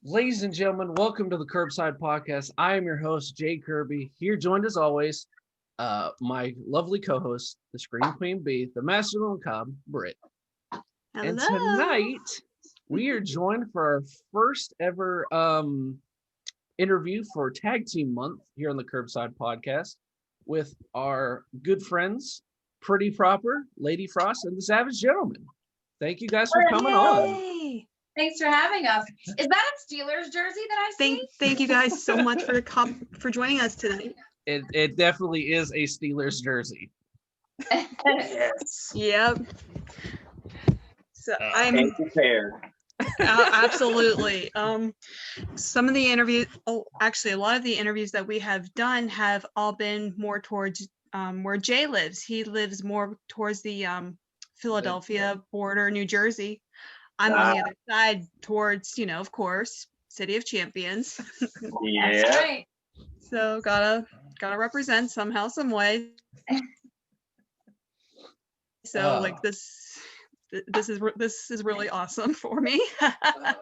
Ladies and gentlemen, welcome to the Kirbside Podcast. I am your host, Jay Kirby. Here joined as always, my lovely co-host, the Scream Queen B, the Master of the Macabre, Britt. Hello. And tonight, we are joined for our first ever interview for Tag Team Month here on the Kirbside Podcast with our good friends, Pretty Proper, Lady Frost, and the Savage Gentleman. Thank you guys for coming on. Thanks for having us. Is that a Steelers jersey that I see? Thank you guys so much for joining us tonight. It definitely is a Steelers jersey. Yes. Yep. So I'm prepared. absolutely. Some of the interviews, actually, a lot of the interviews that we have done have all been more towards where Jay lives. He lives more towards the Philadelphia border, New Jersey. I'm on the other side towards, of course, City of Champions. Yeah. That's right. So gotta represent somehow, some way. So this is really awesome for me. And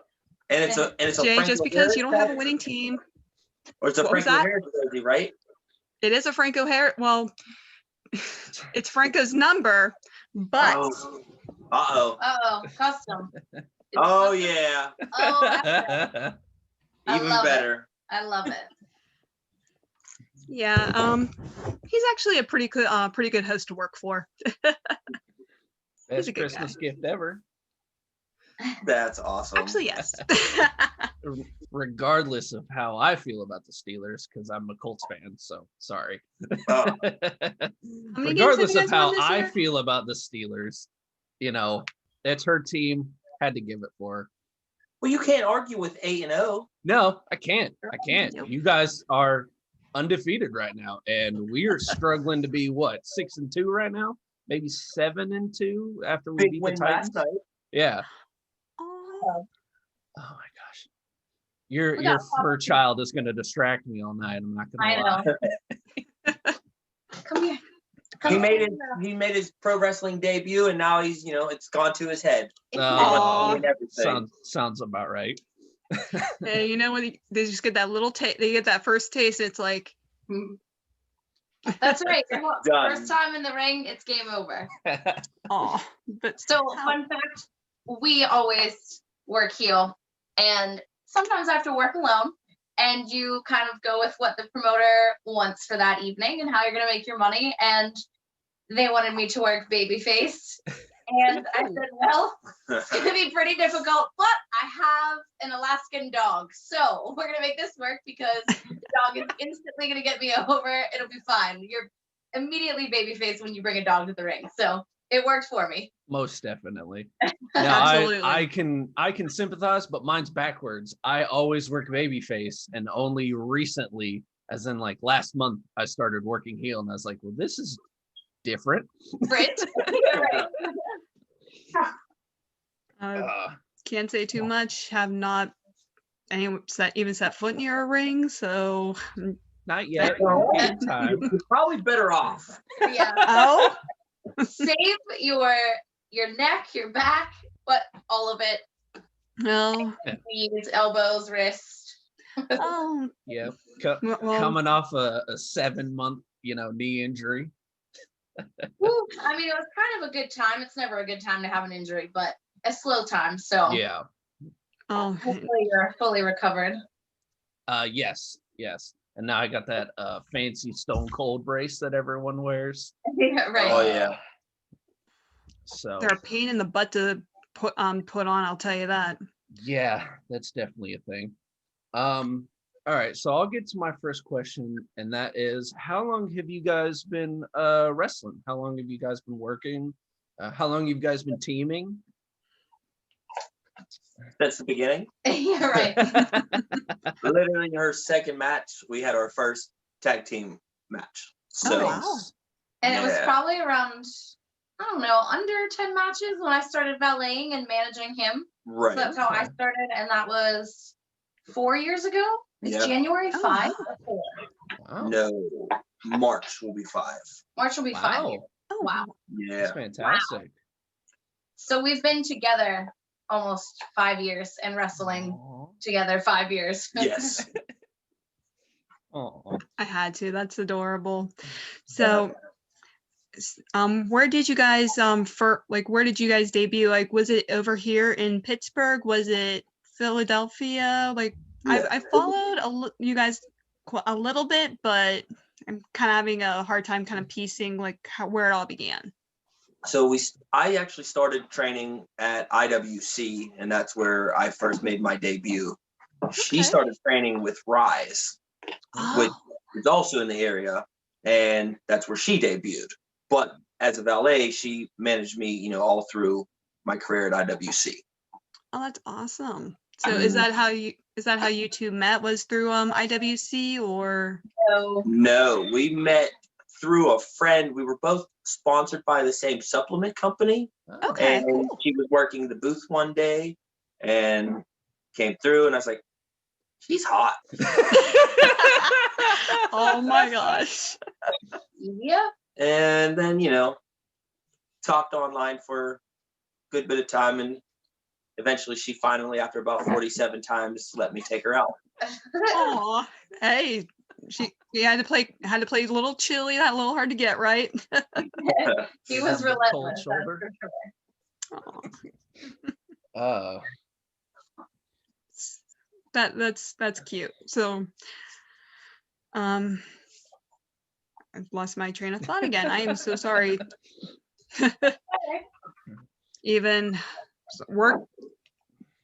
it's a Jay, Franco just because Harris you don't have a jersey? winning team. Or it's a What was Franco that? Harris jersey, right? It is a Franco Harris. Well, it's Franco's number, but Uh-oh. Custom. Oh, yeah. Oh, that's I Even love it. better. I love it. yeah, he's actually a pretty good host to work for. Best a good Christmas gift ever. That's awesome. Actually, yes. Regardless of how I feel about the Steelers, because I'm a Colts fan, so sorry. Oh, many games Regardless have you of guys how won this I year? feel about the Steelers, it's her team. Had to give it for her. well, you can't argue with 8-0. No, I can't. Nope. You guys are undefeated right now, and we are struggling to be 6-2 right now, maybe 7-2 after we Big beat the win Titans. last night. Yeah. Oh, Oh my gosh. Your got fur child is going to distract me all night. I'm not going to lie. I know. Come here. He made his pro wrestling debut, and now he's it's gone to his head. Aw. And everything. Sounds about right. and you know when they just get that little taste, they get that first taste, and it's like, That's right. Done. First time in the ring, it's game over. oh, but So, fun fact, we always work heel, and sometimes I have to work alone, and you kind of go with what the promoter wants for that evening and how you're going to make your money, and they wanted me to work babyface, and I said, well, it's going to be pretty difficult, but I have an Alaskan dog, so we're going to make this work because the dog is instantly going to get me over. It'll be fine. You're immediately babyface when you bring a dog to the ring, so it worked for me. Most definitely. Absolutely. I can sympathize, but mine's backwards. I always work babyface, and only recently, as in like last month, I started working heel, and I was like, well, this is different. Britt, you're right. Can't say too much. Have not even set foot near a ring, so Not yet. Good time. You're probably better off. Yeah. oh, Save your neck, your back, but all of it. no, Knees, elbows, wrist. oh, Yeah. well, Coming off a 7-month, knee injury. Woo. I mean, it was kind of a good time. It's never a good time to have an injury, but a slow time. So Yeah. oh, hopefully you're fully recovered. Yes. And now I got that fancy Stone Cold brace that everyone wears. Yeah, right. Oh yeah. So they're a pain in the butt to put on. I'll tell you that. yeah, that's definitely a thing. All right, so I'll get to my first question, and that is, how long have you guys been wrestling? How long have you guys been working? How long have you guys been teaming? That's the beginning. Yeah, right. Literally her second match, we had our first tag team match. So Oh, wow. And it was Yeah. probably around, I don't know, under 10 matches when I started valeting and managing him. right. So that's how I started, and that was 4 years ago. It's Yep. January Oh, 5. wow. Wow. No. March will be 5. March will be 5 Wow. years. Oh, Wow. Yeah. That's fantastic. So we've been together almost 5 years and wrestling Aw. together 5 years. Yes. Aw. I had to. That's adorable. So, where did you guys where did you guys debut? Like, was it over here in Pittsburgh? Was it Philadelphia? Like, I followed you guys a little bit, but I'm kind of having a hard time kind of piecing like where it all began. So I actually started training at IWC, and that's where I first made my debut. She Okay. started training with Rise, which is also in the area, and that's where she debuted. But as a valet, she managed me, you know, all through my career at IWC. Oh, that's awesome. So is that how you two met? Was through IWC or? So No, we met through a friend. We were both sponsored by the same supplement company. Okay, And cool. she was working the booth one day and came through, and I was like, she's hot. Oh my gosh. yeah, And then, you know, talked online for a good bit of time, and eventually she finally, after about 47 times, let me take her out. Aw. Hey, you had to play a little chilly, that a little hard to get, right? he You was have the cold relentless. shoulder. Aw. Oh. That's cute. So, I've lost my train of thought again. I am so sorry. Even work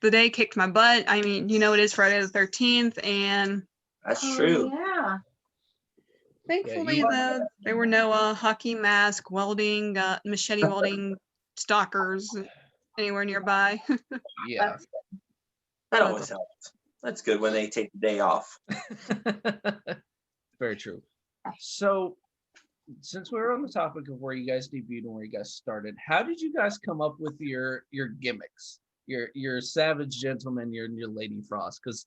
the day kicked my butt. I mean, you know, it is Friday the 13th, and That's Oh, true. yeah. thankfully you- there were no hockey mask, welding, machete welding stalkers anywhere nearby. Yeah. That always helps. That's good when they take the day off. Very true. So, since we're on the topic of where you guys debuted and where you guys started, how did you guys come up with your gimmicks? Your Savage Gentleman, your Lady Frost? Because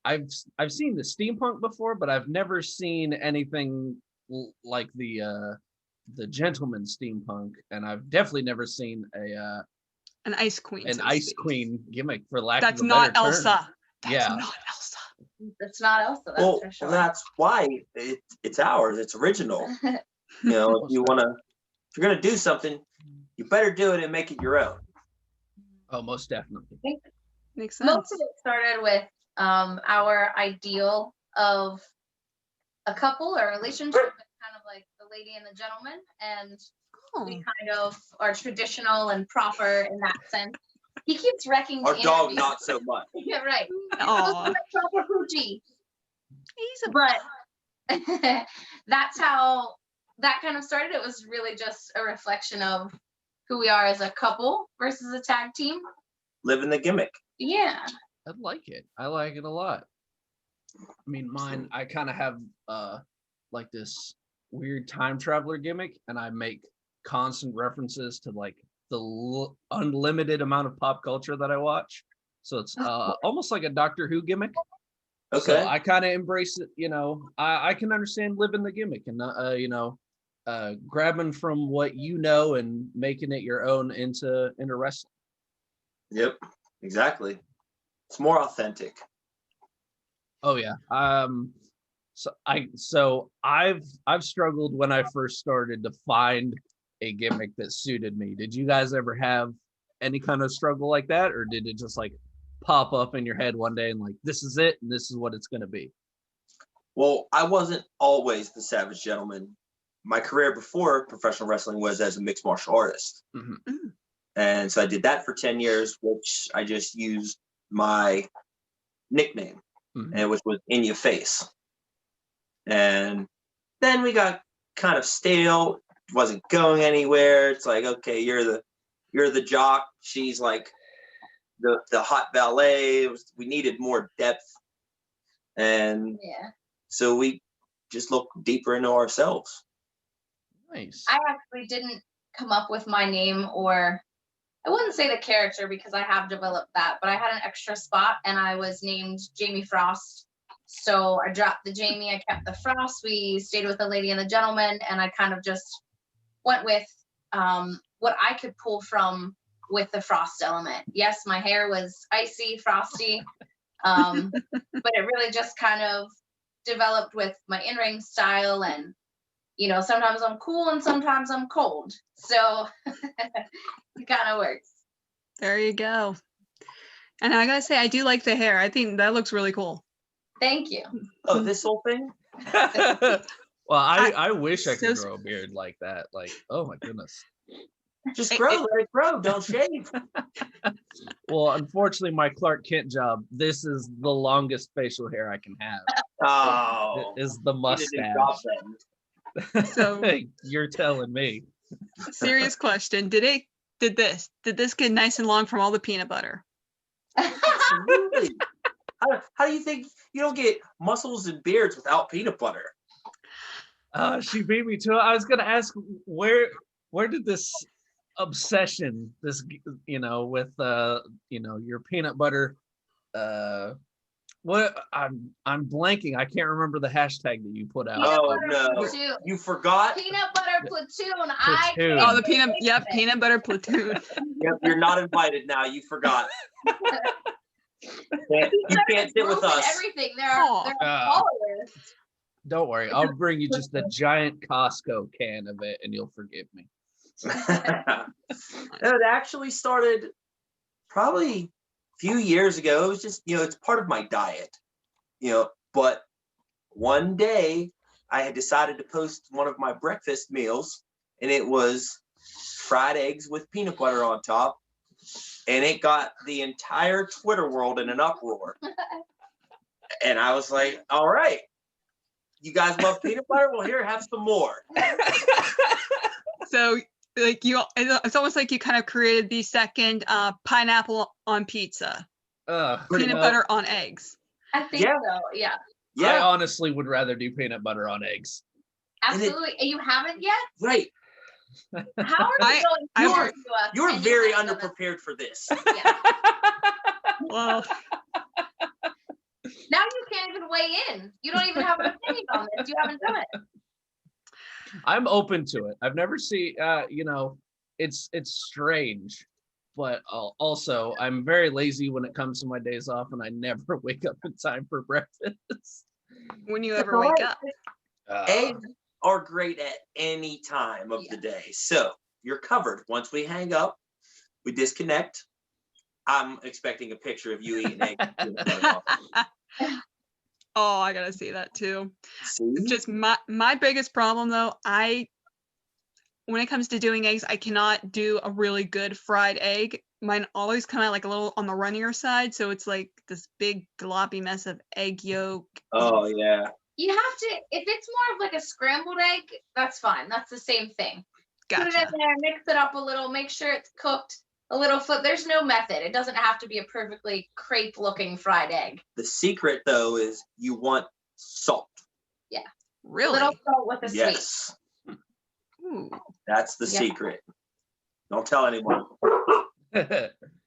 I've seen the steampunk before, but I've never seen anything like the Gentleman steampunk, and I've definitely never seen An ice queen. an so to Ice speak. Queen gimmick, for lack That's of a not better term. Elsa. That's Yeah. not Elsa. It's not Elsa, that's Well, for sure. that's why it's ours. It's original. You know, if you're gonna do something, you better do it and make it your own. Oh, most definitely. Makes sense. Most of it started with our ideal of a couple or a relationship, kind of like the lady and the gentleman, and Oh. we kind of are traditional and proper in that sense. He keeps wrecking Our the dog, interview. not so much. Yeah, right. Aw. Proper Poochie. He's a But that's how that kind of started. It was really just a reflection of who we are as a couple versus a tag team. Living the gimmick. Yeah. I like it. I like it a lot. I mean, mine, I kind of have like this weird time traveler gimmick, and I make constant references to like the unlimited amount of pop culture that I watch. So it's almost like a Doctor Who gimmick. Okay. So I kind of embrace it. You know, I can understand living the gimmick and you know, grabbing from what you know and making it your own into wrestling. Yep. Exactly. It's more authentic. Oh yeah. So I've struggled when I first started to find a gimmick that suited me. Did you guys ever have any kind of struggle like that, or did it just like pop up in your head one day and like, this is it and this is what it's going to be? Well, I wasn't always the Savage Gentleman. My career before professional wrestling was as a mixed martial artist. Mm-hmm. And so I did that for 10 years, which I just used my nickname, Mm-hmm. and which was In Your Face. And then we got kind of stale, wasn't going anywhere. It's like, okay, you're the jock. She's like the hot valet. We needed more depth. And Yeah. so we just looked deeper into ourselves. Nice. I actually didn't come up with my name, or I wouldn't say the character because I have developed that, but I had an extra spot and I was named Jamie Frost. So I dropped the Jamie, I kept the Frost. We stayed with the lady and the gentleman, and I kind of just went with what I could pull from with the frost element. Yes, my hair was icy, frosty, but it really just kind of developed with my in-ring style, and sometimes I'm cool and sometimes I'm cold, so it kind of works. There you go. And I gotta say, I do like the hair. I think that looks really cool. Thank you. Oh, this whole thing? Well, I wish I could So- grow a beard like that. Like, oh my goodness. Just grow, let it grow. Don't shave. Well, unfortunately, my Clark Kent job, this is the longest facial hair I can have. Oh, Is the you did a good job mustache. then. So- You're telling me. Serious question. Did this get nice and long from all the peanut butter? Absolutely. How do you think you don't get muscles and beards without peanut butter? She beat me to it. I was gonna ask where did this obsession, this with your peanut butter, what I'm blanking. I can't remember the hashtag that you put out. Oh, Peanut no. butter platoon. You forgot? Peanut butter platoon. Platoon. Oh, the peanut butter platoon. Yep, you're not invited now. You forgot. You can't sit with us. Everything. There Aw. are Ah. followers. Don't worry, I'll bring you just a giant Costco can of it, and you'll forgive me. It actually started probably a few years ago. It was just, it's part of my diet, but one day I had decided to post one of my breakfast meals, and it was fried eggs with peanut butter on top. And it got the entire Twitter world in an uproar. And I was like, all right, you guys love peanut butter? Well, here, have some more. So it's almost like you kind of created the second pineapple on pizza, Pretty peanut much. butter on eggs. I think Yeah. so. Yeah. I Yeah, honestly would rather do peanut butter on eggs. Absolutely. And you haven't yet? right. How are you going I to work- to us You're and very haven't done underprepared for this. this? Yeah. Well, Now you can't even weigh in. You don't even have an opinion on this. You haven't done it. I'm open to it. I've never seen, it's strange, but also I'm very lazy when it comes to my days off, and I never wake up in time for breakfast. when you ever wake up. Eggs are great at any time of the day. So you're covered. Once we hang up, we disconnect. I'm expecting a picture of you eating eggs. Oh, I gotta see that too. See? Just my biggest problem though, when it comes to doing eggs, I cannot do a really good fried egg. Mine always come out like a little on the runnier side, so it's like this big gloppy mess of egg yolk. Oh, yeah. You have to, if it's more of like a scrambled egg, that's fine. That's the same thing. Put it in Gotcha. there, mix it up a little, make sure it's cooked a little foot. There's no method. It doesn't have to be a perfectly crepe looking fried egg. The secret, though, is you want salt. Really? Little salt with the sweet. Yes. Ooh. That's the Yeah. secret. Don't tell anyone.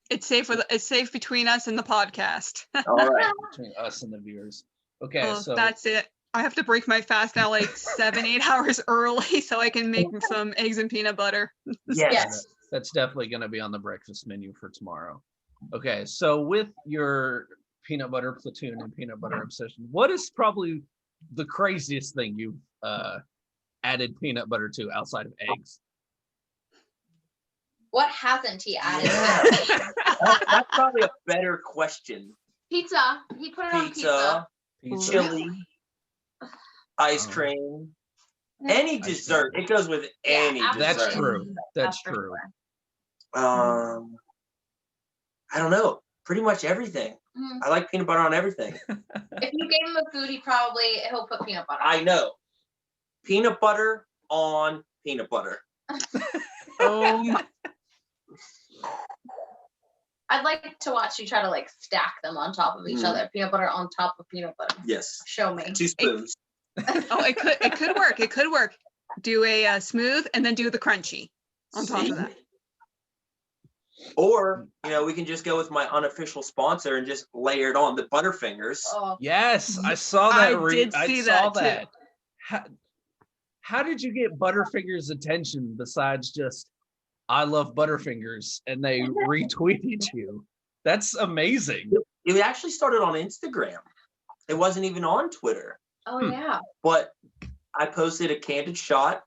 It's safe between us and the podcast. All right. Between us and the viewers. Okay, Well, so that's it. I have to break my fast now like 7-8 hours early so I can make some eggs and peanut butter. Yes. that's definitely going to be on the breakfast menu for tomorrow. Okay, so with your peanut butter platoon and peanut butter obsession, what is probably the craziest thing you've added peanut butter to outside of eggs? What hasn't he added? Yeah. That's probably a better question. Pizza. He put it on pizza. Pizza, chili, ice Oh. cream, any Ice dessert. cream. It goes with any Yeah, dessert. That's true. That's for true. sure. I don't know. Pretty much everything. Mhm. I like peanut butter on everything. If you gave him a food, he'll put peanut butter. I know. Peanut butter on peanut butter. Oh my. I'd like to watch you try to like stack them on top of each Mm. other. Peanut butter on top of peanut butter. Yes. Show me. 2 spoons. Oh, it could work. It could work. Do a smooth and then do the crunchy on top See? of that. Or, we can just go with my unofficial sponsor and just layer it on the Butterfingers. Oh, Yes, I saw that. I did see saw that, too. How did you get Butterfinger's attention besides just I love Butterfingers, and they retweeted you. That's amazing. It actually started on Instagram. It wasn't even on Twitter. Oh yeah. But I posted a candid shot,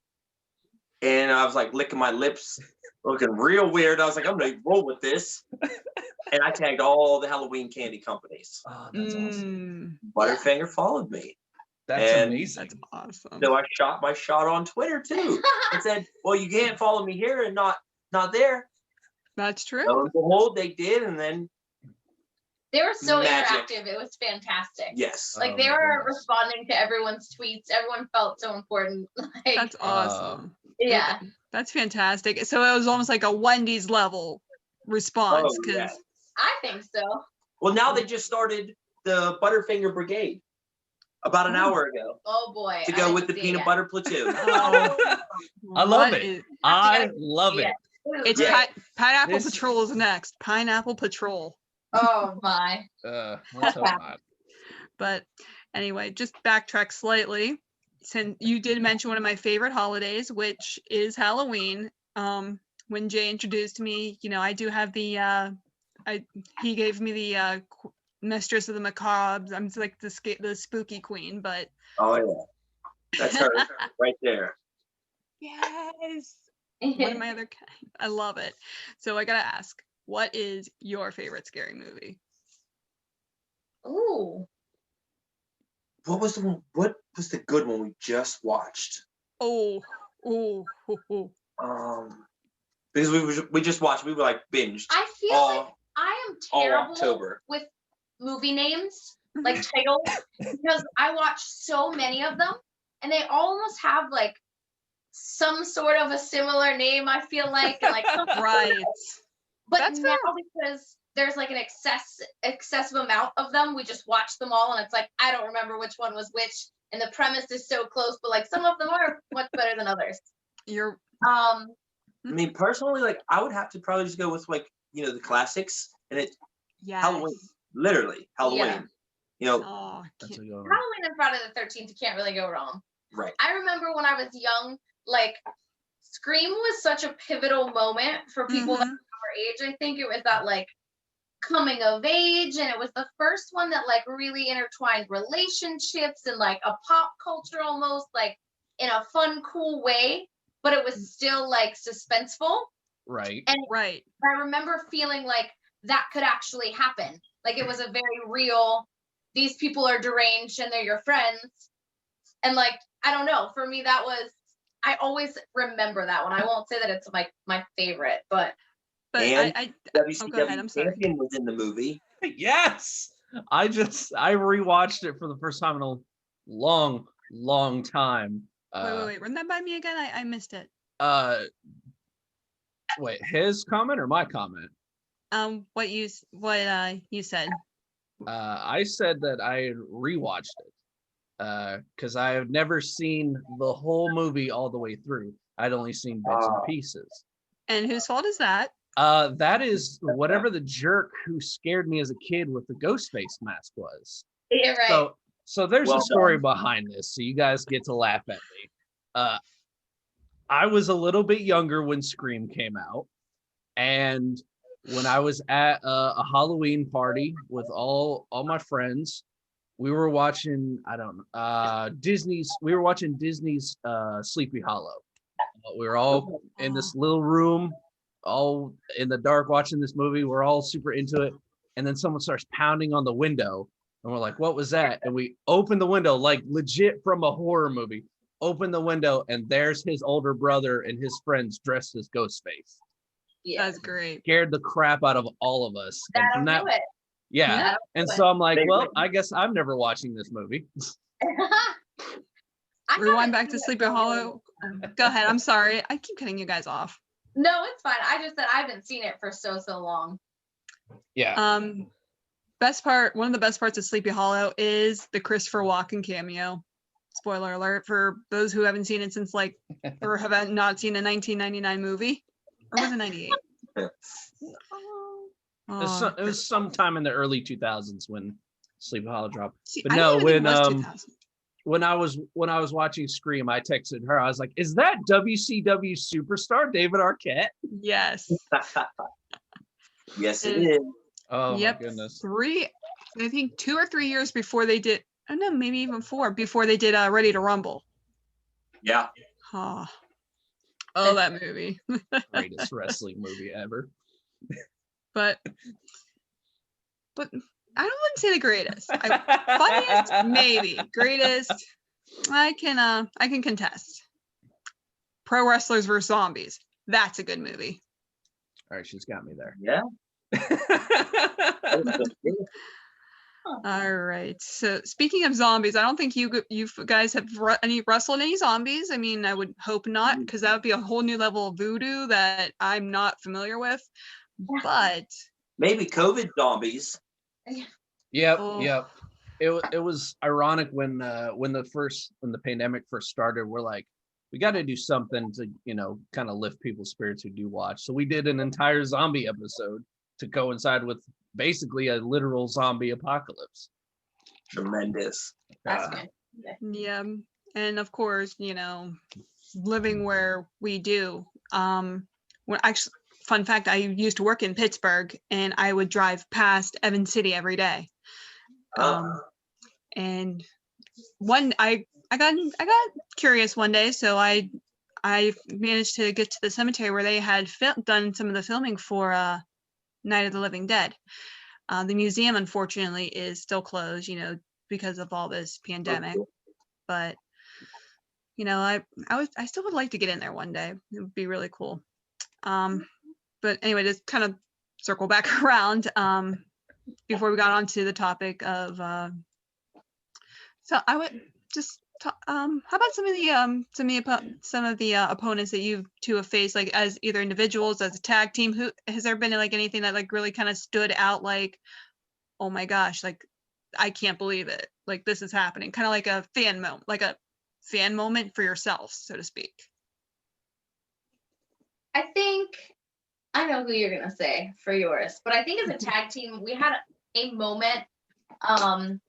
and I was like licking my lips, looking real weird. I was like, I'm gonna roll with this. And I tagged all the Halloween candy companies. Oh, that's awesome. Butterfinger followed me. That's And amazing. That's awesome. So I shot my shot on Twitter too. And said, well, you can't follow me here and not there. That's true. Lo and behold, they did, and then They were so Magic. interactive. It was fantastic. yes. Like Oh they my were goodness. responding to everyone's tweets. Everyone felt so important. Like, That's awesome. yeah. That's fantastic. So it was almost like a Wendy's level response Oh, because yeah. I think so. Well, now they just started the Butterfinger Brigade about an hour ago Oh boy. to I go didn't with the see it peanut yet. butter platoon. I love it. I love it. Yeah. It was It's great. Pineapple This- Patrol is next. Pineapple Patrol. Oh my. Let's hope not. But anyway, just backtrack slightly. Since you did mention one of my favorite holidays, which is Halloween. When Jay introduced me, I do have the he gave me the Mistress of the Macabre. I'm like the spooky queen, but Oh yeah, that's her right there. yes. One of my other I love it. So I gotta ask, what is your favorite scary movie? Ooh. What was the one? What was the good one we just watched? Oh. Because we just watched. We were like binged I feel all like I am all terrible October. with movie names, like titles, because I watch so many of them, and they almost have like some sort of a similar name. I feel like, and like Right. But That's now fair. because there's like an excessive amount of them, we just watch them all, and it's like I don't remember which one was which, and the premise is so close, but like some of them are much better than others. You're I mean, personally, like I would have to probably just go with like the classics, and it's yes. Halloween, literally Halloween. Yeah. You know, Oh, That's a can't- good one. Halloween and Friday the 13th, you can't really go wrong. right? I remember when I was young, like Scream was such a pivotal moment for people that Mhm. our age. I think it was that like coming of age, and it was the first one that like really intertwined relationships and like a pop culture almost, like in a fun, cool way, but it was still like suspenseful. Right. And Right. I remember feeling like that could actually happen. Like it was a very real, these people are deranged and they're your friends. And like, I don't know, for me, that was, I always remember that one. I won't say that it's my favorite, but But And I WCW go ahead, I'm sorry. champion was in the movie. Yes. I rewatched it for the first time in a long time. Wait. Run that by me again. I missed it. Wait, his comment or my comment? What you said. I said that I had rewatched it because I have never seen the whole movie all the way through. I'd only seen bits and pieces. And whose fault is that? That is whatever the jerk who scared me as a kid with the ghost face mask was. yeah, right. So there's Well a story done. behind this, so you guys get to laugh at me. I was a little bit younger when Scream came out, and when I was at a Halloween party with all my friends, we were watching Disney's Sleepy Hollow. We were all in this little room, all in the dark watching this movie. We're all super into it, and then someone starts pounding on the window, and we're like, "What was that?" And we open the window, like legit from a horror movie. Open the window, and there's his older brother and his friends dressed as Ghostface. Yeah. That's great. Scared the crap out of all of us. And That'll from that, do it. yeah. That'll And do so I'm like, They well, win. I guess I'm never watching this movie. I Rewind haven't back to seen it Sleepy for a Hollow. Go ahead. I'm sorry. I keep cutting you guys off. No, it's fine. I just said I haven't seen it for so long. Yeah. Best part, one of the best parts of Sleepy Hollow is the Christopher Walken cameo. Spoiler alert for those who haven't seen it since or have not seen a 1999 movie. Or was it 98? It was sometime in the early 2000s when Sleepy Hollow dropped. See, But I no, didn't even think when it was 2000. when I was watching Scream, I texted her. I was like, "Is that WCW superstar David Arquette?" Yes. Yes, it is. Oh Yep. my goodness. 2 or 3 years before they did. Oh no, maybe even 4 before they did Ready to Rumble. Yeah. Oh, that movie. Greatest wrestling movie ever. But I wouldn't say the greatest. Funniest, maybe. Greatest, I can contest. Pro Wrestlers vs. Zombies. That's a good movie. All right, she's got me there. Yeah. All right. So speaking of zombies, I don't think you guys have wrestled any zombies. I mean, I would hope not, because that would be a whole new level of voodoo that I'm not familiar with. But maybe COVID zombies. Yep. Oh. Yep. It was ironic when the pandemic first started. We're like, we got to do something to kind of lift people's spirits who do watch. So we did an entire zombie episode to coincide with basically a literal zombie apocalypse. Tremendous. That's good. yeah, and of course, living where we do. Actually, fun fact: I used to work in Pittsburgh, and I would drive past Evans City every day. And I got curious one day, so I managed to get to the cemetery where they had done some of the filming for Night of the Living Dead. The museum, unfortunately, is still closed, because of all this pandemic. But I still would like to get in there one day. It would be really cool. But anyway, just kind of circle back around before we got onto the topic of. So I would just. How about some of the opponents that you two have faced, like as either individuals, as a tag team? Who has there been like anything that like really kind of stood out? Like, oh my gosh, like I can't believe it, like this is happening. Kind of like a fan moment for yourself, so to speak. I think I know who you're gonna say for yours, but I think as a tag team, we had a moment, and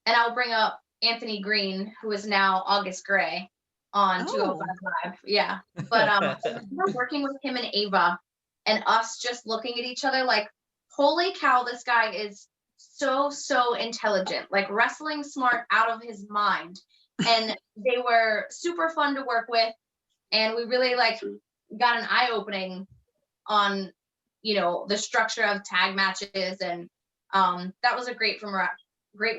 I'll bring up Anthony Green, who is now August Gray on 205 Live. Yeah. But we're working with him and Ava, and us just looking at each other like, holy cow, this guy is so intelligent, like wrestling smart out of his mind. And they were super fun to work with, and we really got an eye-opening on the structure of tag matches, and that was a great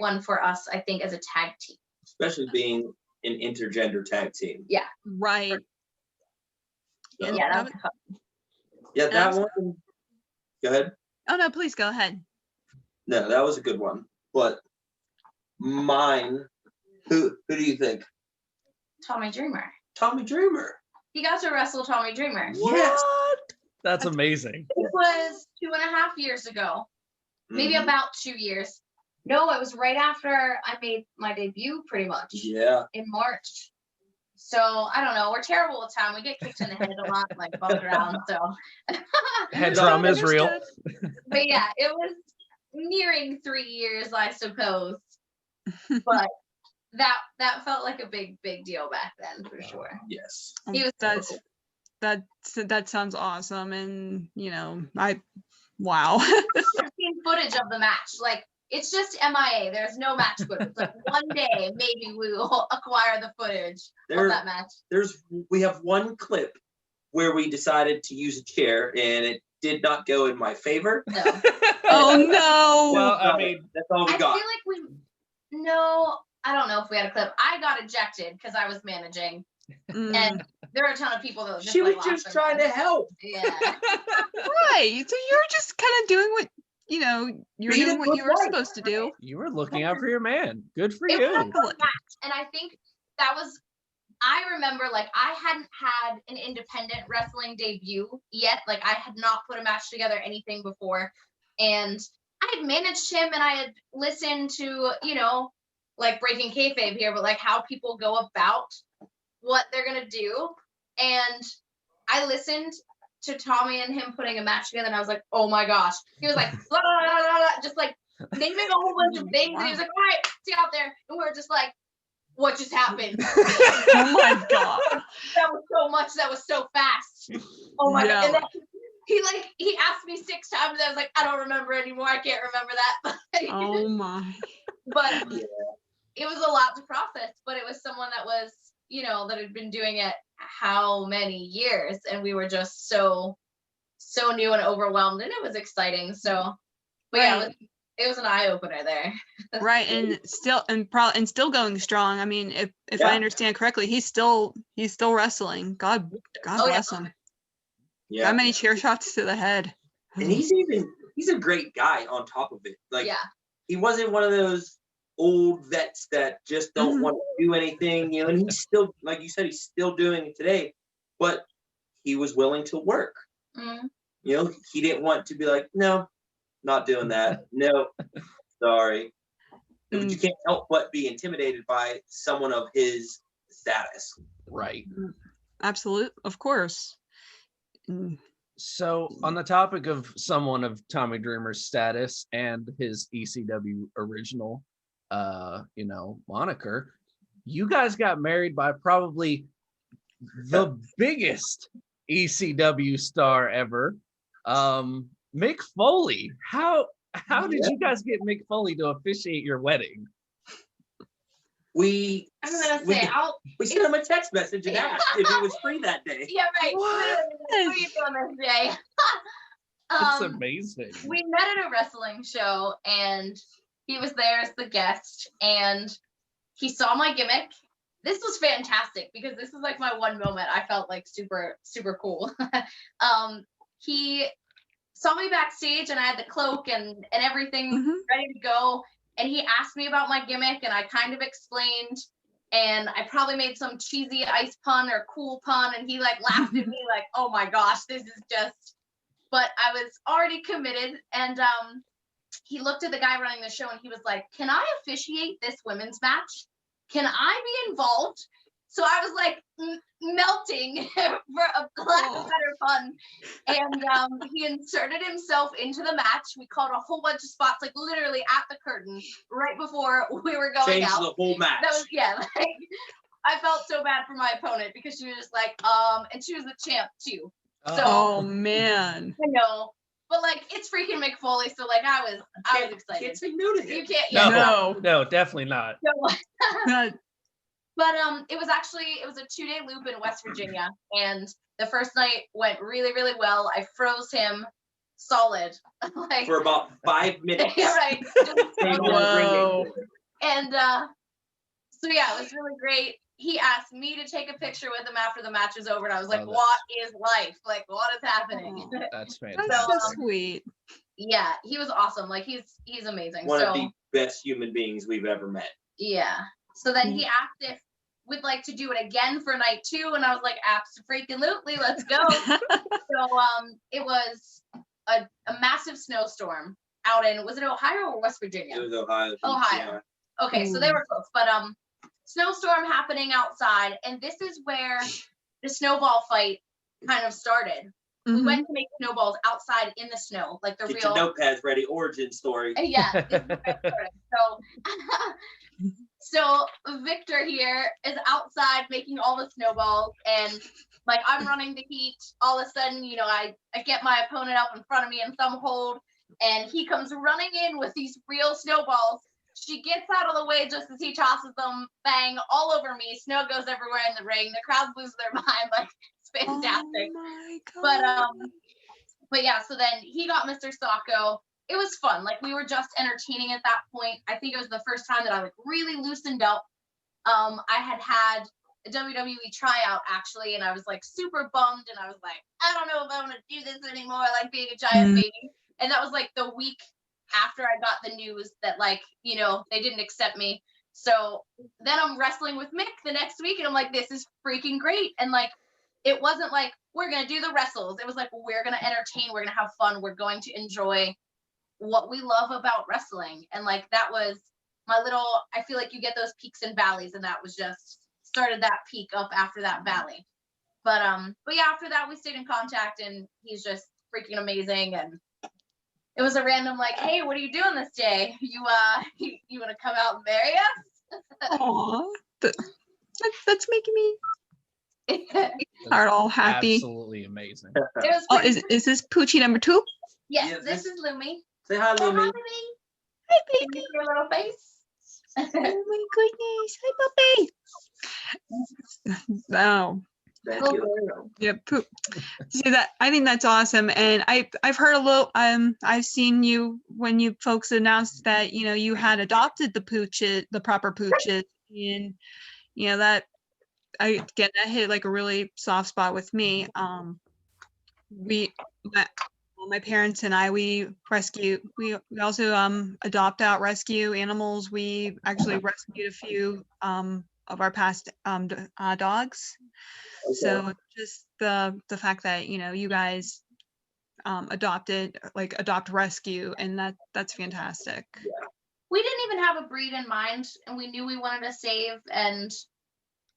one for us, I think, as a tag team. Especially being an intergender tag team. Yeah. Right. So, yeah, that was fun. Yeah, that one. Go ahead. Oh no, please go ahead. No, that was a good one. But mine, who do you think? Tommy Dreamer. Tommy Dreamer. He got to wrestle Tommy Dreamer. Yes. That's amazing. It was 2.5 years ago. Maybe about 2 years. No, it was right after I made my debut, pretty much. Yeah. In March. So I don't know. We're terrible with time. We get kicked in the head a lot, like bumped around. So head drum is real. But yeah, it was nearing 3 years, I suppose. But that felt like a big deal back then, for sure. Yes. He was that sounds awesome, and wow. I've seen footage of the match. Like, it's just MIA. There's no match footage. Like, one day maybe we will acquire the footage of that match. We have one clip where we decided to use a chair, and it did not go in my favor. No. Oh no. Well, I mean, that's all we got. I feel like I don't know if we had a clip. I got ejected because I was managing. And there are a ton of people that She was just trying to help. Yeah. Right. So you're just kind of doing what you're doing what you were supposed to do. You were looking out for your man. Good for It you. was a good match. And I think I remember, like, I hadn't had an independent wrestling debut yet. Like, I had not put a match together, anything before. And I had managed him, and I had listened to, like, breaking kayfabe here, but like how people go about what they're going to do. And I listened to Tommy and him putting a match together, and I was like, oh my gosh. He was like, blah, blah, blah, blah, just like naming a whole bunch of things. And he was like, all right, see you out there. And we were just like, what just happened? Oh my God. That was so much. That was so fast. Oh my God. And then he asked me 6 times. I was like, I don't remember anymore. I can't remember that. Oh my. But it was a lot to process, but it was someone that was, that had been doing it how many years, and we were just so new and overwhelmed, and it was exciting. So, but yeah, it was an eye opener there. Right, and still going strong. I mean, if I understand correctly, he's still wrestling. God bless him. Yeah. How many chair shots to the head? And he's a great guy on top of it. Like, he wasn't one of those old vets that just don't want to do anything, and he's still, like you said, he's still doing it today, but he was willing to work. He didn't want to be like, no, not doing that. No, sorry. But you can't help but be intimidated by someone of his status. Right. Absolute, of course. So on the topic of someone of Tommy Dreamer's status and his ECW original moniker, you guys got married by probably the biggest ECW star ever, Mick Foley. How did you guys get Mick Foley to officiate your wedding? We I'm gonna say we sent him a text message and asked if he was free that day. Yeah, right. What are you doing this day? That's amazing. We met at a wrestling show, and he was there as the guest, and he saw my gimmick. This was fantastic because this is like my one moment I felt like super, super cool. He saw me backstage, and I had the cloak and everything ready to go. And he asked me about my gimmick, and I kind of explained, and I probably made some cheesy ice pun or cool pun, and he like laughed at me like, oh my gosh, this is just, but I was already committed. And he looked at the guy running the show, and he was like, can I officiate this women's match? Can I be involved? So I was like melting for a lack of better fun. And he inserted himself into the match. We called a whole bunch of spots, like literally at the curtain right before we were going Changed out. the whole match. That was, like, I felt so bad for my opponent because she was just like, and she was the champ too. So, oh man. I know. But like, it's freaking Mick Foley, so like I was excited. Can't say no to him. You can't. No, definitely not. But it was a 2-day loop in West Virginia, and the first night went really, really well. I froze him solid, like for about 5 minutes. Yeah, right. Whoa. And so yeah, it was really great. He asked me to take a picture with him after the match was over, and I was like, "What is life? Like, what is happening?" That's fantastic. That's so sweet. Yeah, he was awesome. Like, he's amazing. One of the best human beings we've ever met. Yeah. So then he asked if we'd like to do it again for night 2, and I was like, absolutely, let's go. So it was a massive snowstorm out in, was it Ohio or West Virginia? It was Ohio. Yeah. Okay, so they were close, but snowstorm happening outside, and this is where the snowball fight kind of started. We went to make snowballs outside in the snow, like the Get real. your notepads ready. Origin story. Yeah. This is where it started. So Victor here is outside making all the snowballs, and like I'm running the heat. All of a sudden, I get my opponent up in front of me in some hold, and he comes running in with these real snowballs. She gets out of the way just as he tosses them, bang, all over me. Snow goes everywhere in the ring. The crowd loses their mind. Like, it's fantastic. Oh my God. But yeah, so then he got Mr. Sacco. It was fun. Like, we were just entertaining at that point. I think it was the first time that I like really loosened up. I had a WWE tryout actually, and I was like super bummed, and I was like, I don't know if I want to do this anymore, like being a giant baby. And that was like the week after I got the news that like, they didn't accept me. So then I'm wrestling with Mick the next week, and I'm like, this is freaking great. And like, it wasn't like, we're going to do the wrestles. It was like, we're going to entertain. We're going to have fun. We're going to enjoy what we love about wrestling. And like, that was my little, I feel like you get those peaks and valleys, and that was just started that peak up after that valley. But yeah, after that we stayed in contact, and he's just freaking amazing. And it was a random like, hey, what are you doing this day? You want to come out and marry us? Aww. That's making me heart all happy. Absolutely amazing. It was Oh, pretty is this Poochie number 2? Yes, Yeah, this is Lumi. Say hi, Say hi, Lumi. Lumi. Hi, Can you see your little face? Oh my goodness. Hi, puppy. No. Thank Little you. girl. Yeah, poop. See that? I think that's awesome, and I've heard a little. I've seen you when you folks announced that you had adopted the proper pooches, and that that hit like a really soft spot with me. We my parents and I we also adopt out rescue animals. We actually rescued a few of our past dogs. So just the fact that you guys adopt rescue, and that's fantastic. We didn't even have a breed in mind, and we knew we wanted to save, and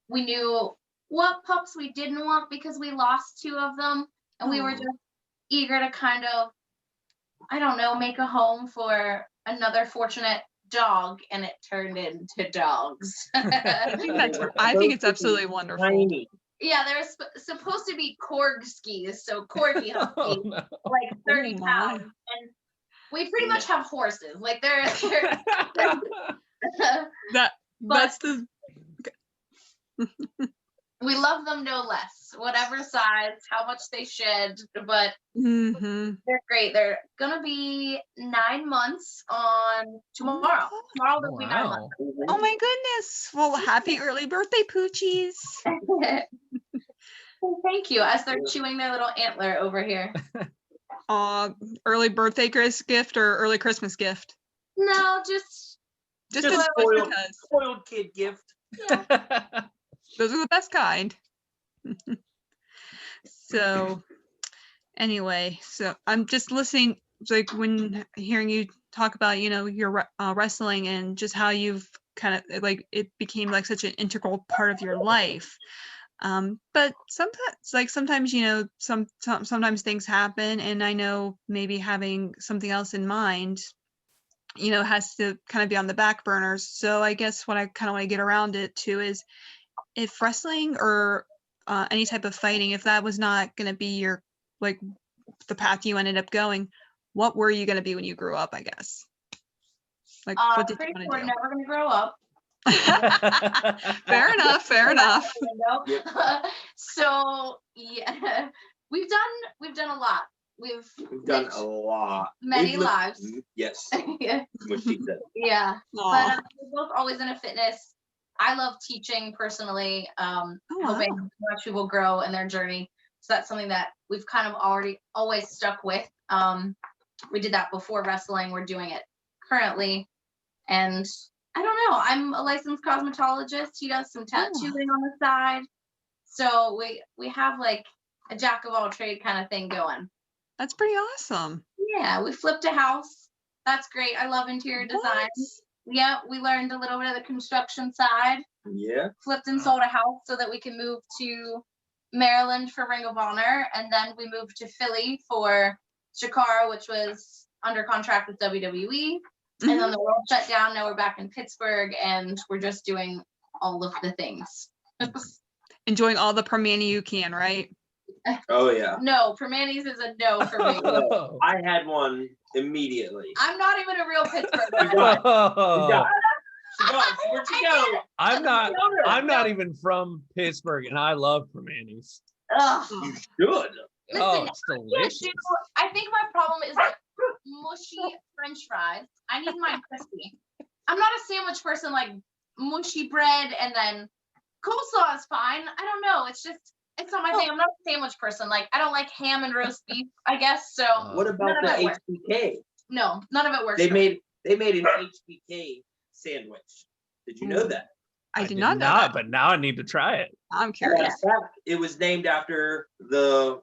we knew what pups we didn't want because we lost 2 of them, and we were Aw. just eager to kind of, I don't know, make a home for another fortunate dog, and it turned into dogs. I think it's absolutely wonderful. Tiny. Yeah, they're supposed to be corgis, so corgi Oh, huskies, no. like 30 Oh, my. pounds, and we pretty much have horses. Like they're That's the we love them no less, whatever size, how much they shed, but mhm. they're great. They're gonna be 9 months on tomorrow. Tomorrow they'll be 9 Wow. Oh my goodness. Well, happy early birthday, Poochies. months. Well, thank you. As they're chewing their little antler over here. Early birthday gift or early Christmas gift? No, just Just Just because spoiled kid gift. those are the best kind. So anyway, so I'm just listening, like when hearing you talk about, your wrestling and just how you've kind of like it became like such an integral part of your life. But sometimes sometimes things happen, and I know maybe having something else in mind, has to kind of be on the back burners. So I guess what I kind of want to get around it to is if wrestling or any type of fighting, if that was not going to be your like the path you ended up going, what were you going to be when you grew up? I guess. Like, what did you pretty want sure to we're do? never gonna grow up. Fair enough. Fair enough. So yeah, we've done a lot. We've done lived a lot. many We've lived- lives. Yes. Yeah. What she said. Yeah. Aw. But we're both always into fitness. I love teaching personally, Oh, helping wow. watch people grow in their journey. So that's something that we've kind of always stuck with. We did that before wrestling. We're doing it currently. And I don't know, I'm a licensed cosmetologist. He does some tattooing on the side. So we have like a jack of all trade kind of thing going. That's pretty awesome. Yeah, we flipped a house. That's great. I love interior design. Yeah, we learned a little bit of the construction side. Yeah. Flipped and sold a house so that we can move to Maryland for Ring of Honor. And then we moved to Philly for Shakara, which was under contract with WWE. And then the world shut down. Now we're back in Pittsburgh and we're just doing all of the things. Enjoying all the Permani you can, right? Oh yeah. No, Permanis is a no for me. Oh. I had one immediately. I'm not even a real Pittsburgh You guy. got it. Oh. You got it. Where'd you go? I'm not No. even from Pittsburgh, and I love Permanis. Ugh. You should. Oh, Listen, it's Yeah, delicious. dude, I think my problem is like mushy French fries. I need mine crispy. I'm not a sandwich person, like mushy bread and then coleslaw is fine. I don't know. It's not my thing. I'm not a sandwich person. Like I don't like ham and roast beef, I guess. So What about none of it the works. HBK? No, none of it works. They for me. made an HBK sandwich. Did you know that? I did not know that. But now I need to try it. I'm In curious. fact, it was named after the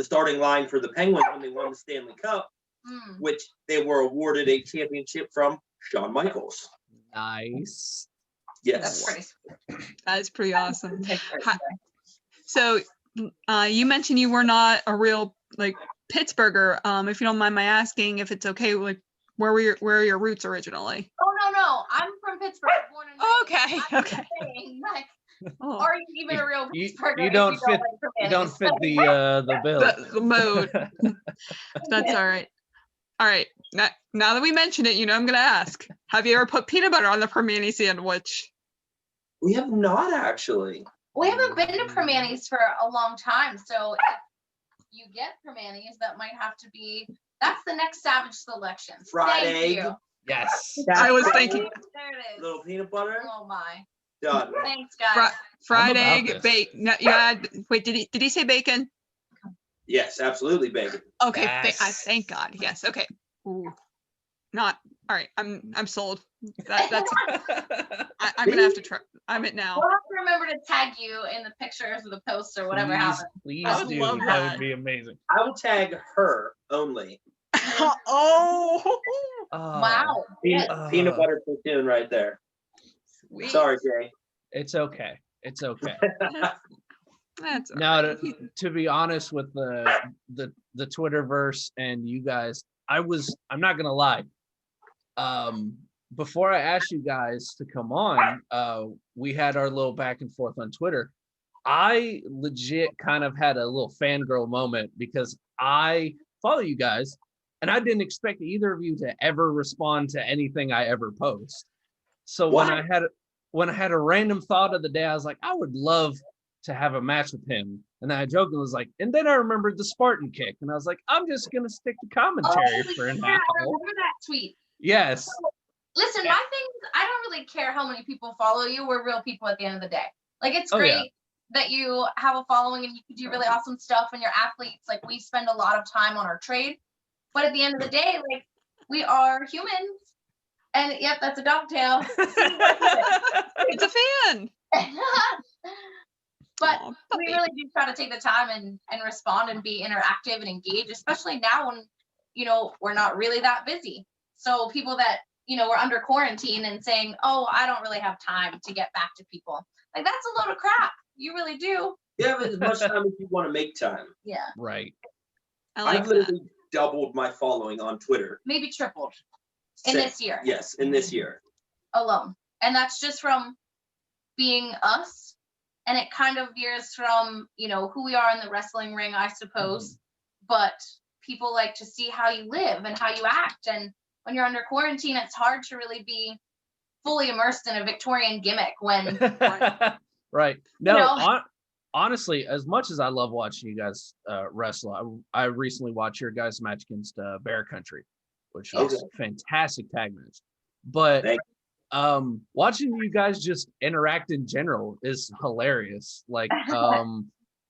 starting line for the Penguins when they won the Stanley Cup, Mm. which they were awarded a championship from Shawn Michaels. Nice. Yes. That's pretty sweet. That is pretty awesome. Take care. Hi- So, you mentioned you were not a real like Pittsburgher. If you don't mind my asking, if it's okay, like where are your roots originally? Oh no, I'm from Pittsburgh. Born and raised. Okay, I'm okay. just saying, Like, Oh, are you even a real You- Pittsburgher? you if don't you fit- like You don't Primantis? fit the bill. the mode. That's all right. All right. Now that we mentioned it, I'm gonna ask: have you ever put peanut butter on the permani sandwich? We have not actually. We haven't been to Primantis for a long time, so if you get Primantis, that might have to be. That's the next Savage selection. Fried Thank egg. you. Yes. I was That's thinking There it is. little peanut butter. Oh my. Done. Thanks, guys. fried about egg, this. bacon. No, yeah. Wait, did he say bacon? Yes, absolutely bacon. Okay. Yes. Thank God. Yes. Okay. Ooh. Not all right. I'm sold. That's. I'm gonna have to try. I'm it now. We'll have to remember to tag you in the pictures or the posts or whatever happens. Please I would do. love That that. would be amazing. I will tag her only. Oh. Wow. Peanut, Uh, peanut butter platoon right there. Sweet. Sorry, Jay. It's okay. It's okay. That's all Now, right. to be honest with the Twitterverse and you guys, I'm not gonna lie. Before I asked you guys to come on, we had our little back and forth on Twitter. I legit kind of had a little fangirl moment because I follow you guys and I didn't expect either of you to ever respond to anything I ever post. So when I had a random thought of the day, I was like, I would love to have a match with him. And then I jokingly was like, and then I remembered the Spartan kick. And I was like, I'm just going to stick to commentary for yeah, now. I remember that tweet. Yes. Listen, my thing is, I don't really care how many people follow you. We're real people at the end of the day. Like, it's Oh, great yeah. that you have a following and you can do really awesome stuff and you're athletes. Like, we spend a lot of time on our trade. But at the end of the day, like, we are humans. And yep, that's a dogtail. It's a fan. But Aw, we puppy. really do try to take the time and respond and be interactive and engage, especially now when, we're not really that busy. So people that, we're under quarantine and saying, oh, I don't really have time to get back to people. Like, that's a load of crap. You really do. You have as much time as you want to make time. Yeah. Right. I like I've that. literally doubled my following on Twitter. Maybe tripled in Since- this year Yes, in this year. alone. And that's just from being us. And it kind of veers from, who we are in the wrestling ring, I suppose. But people like to see how you live and how you act. And when you're under quarantine, it's hard to really be fully immersed in a Victorian gimmick when Right. No, know? honestly, as much as I love watching you guys wrestle, I recently watched your guys' match against Bear Country, which was Okay. a fantastic tag match. But Thank watching you guys just interact in general is hilarious. Like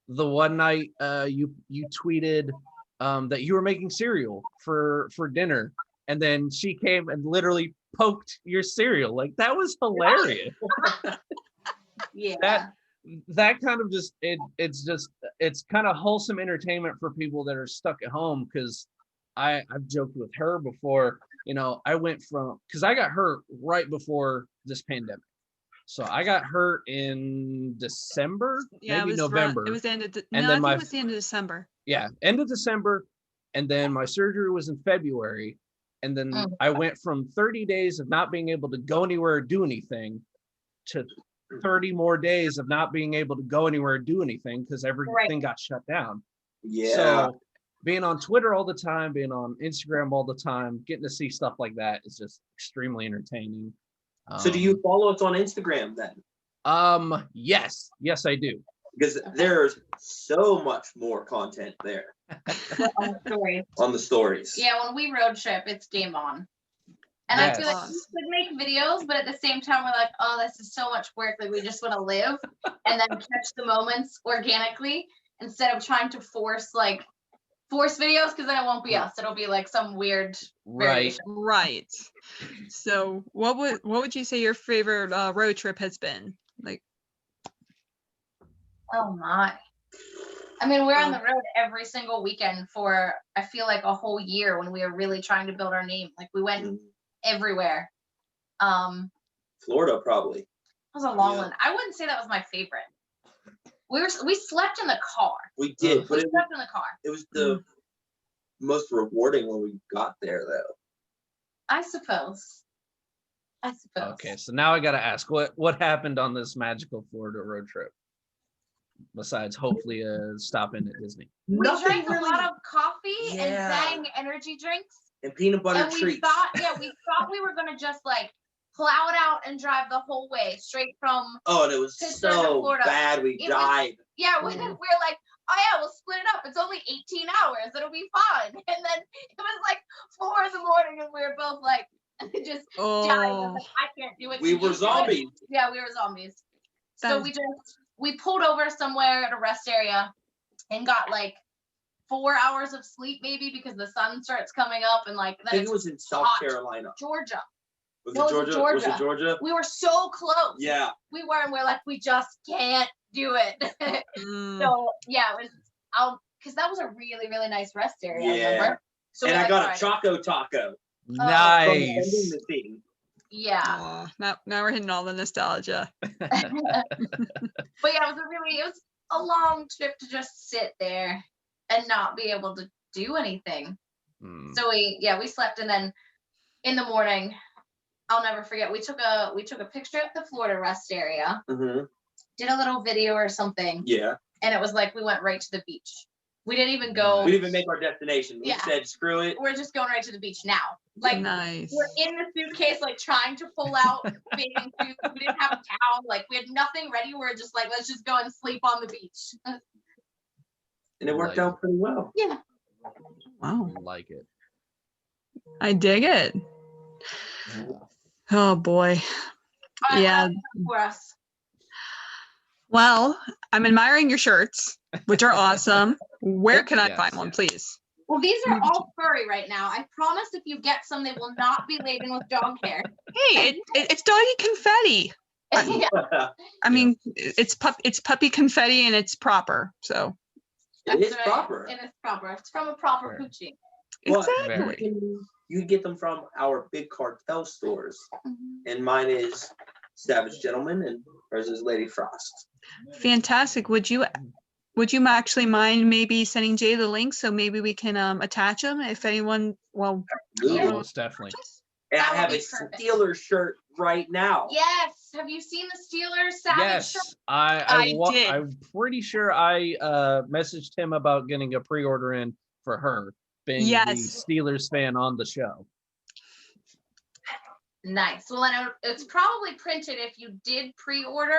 the one night you tweeted that you were making cereal for dinner, and then she came and literally poked your cereal. Like, that was hilarious. Yeah. That kind of just it's kind of wholesome entertainment for people that are stuck at home, because I've joked with her before, I went from, because I got hurt right before this pandemic. So I got hurt in December, Yeah, maybe it was November. It was the end of And no, then I think it was the end of December. Yeah, end of December. And then my surgery was in February. And then I went from 30 days of not being able to go anywhere or do anything to 30 more days of not being able to go anywhere or do anything because everything got shut down. Yeah. So being on Twitter all the time, being on Instagram all the time, getting to see stuff like that is just extremely entertaining. So do you follow us on Instagram then? Yes, I do. Because there's so much more content there On the stories. on the stories. Yeah, when we road trip, it's game on. And I feel like we could make videos, but at the same time, we're like, oh, this is so much work. Like, we just want to live and then catch the moments organically instead of trying to force videos, because then it won't be us. It'll be like some weird Right. variation. Right. So what would you say your favorite road trip has been? Like, Oh my. I mean, we're on the road every single weekend for, I feel like, a whole year when we were really trying to build our name. Like, we went everywhere. Florida, probably. That was a long Yeah. one. I wouldn't say that was my favorite. We slept in the car. We did, We but it slept in the car. was the most rewarding when we got there, though. I suppose. I suppose. Okay, so now I gotta ask, what happened on this magical Florida road trip? Besides, hopefully, stopping at Disney. We Nothing drank really. a lot of coffee and Yeah. Bang energy drinks. And peanut butter And we treats. thought we were gonna just like plow it out and drive the whole way straight from. Oh, and it was Pittsburgh to so Florida. bad we It was- died. Yeah, we were like, oh yeah, we'll split it up. It's only 18 hours. It'll be fine. And then it was like 4 in the morning, and we were both like, just dying. I was like, I can't do it. We Can were you do it? zombies. Yeah, we were zombies. So That's- we pulled over somewhere at a rest area and got like 4 hours of sleep maybe because the sun starts coming up and like I then think it's it was in South hot. Carolina. Georgia. Was No, it it was Georgia? Was it Georgia. Georgia? We were so close. Yeah. We were, and we're like, we just can't do it. Mm. So yeah, it was because that was a really, really nice rest area, Yeah. remember? So And we're I like, got all a right. Choco Taco from the vending Nice. machine. Yeah. Aw, now we're hitting all the nostalgia. But yeah, it was a long trip to just sit there and not be able to do anything. Hmm. So we slept, and then in the morning, I'll never forget, we took a picture at the Florida rest area, Mm-hmm. did a little video or something, Yeah. and it was like we went right to the beach. We didn't even go. We didn't even make our destination. We Yeah. said, screw it. We're just going right to the beach now. Like Nice. we're in the suitcase, like trying to pull out bathing suits. We didn't have a towel. Like we had nothing ready. We're just like, let's just go and sleep on the beach. And it worked Like- out pretty well. Yeah. Wow. Like it. I dig it. Yeah. Oh boy. All right, Yeah. what else you got for us? Well, I'm admiring your shirts, which are awesome. Where can I Yes, find one, yes. please? Well, these are all furry right now. I promise if you get some, they will not be laden with dog hair. Hey, it's doggy confetti. Yeah, I mean, it's puppy confetti and it's proper. So It is that's right. proper. It is proper. It's from a proper Right. coochie. But exactly. you can get them from our big cartel stores. Mhm. And mine is Savage Gentleman and hers is Lady Frost. Fantastic. Would you actually mind maybe sending Jay the link so maybe we can attach them if anyone? Well, Oh, Yeah. most definitely. And That I would have be a perfect. Steelers shirt right now. Yes. Have you seen the Steelers Savage Yes, shirt? I did. I'm pretty sure I messaged him about getting a pre-order in for her, being Yes. the Steelers fan on the show. Nice. Well, I know it's probably printed if you did pre-order.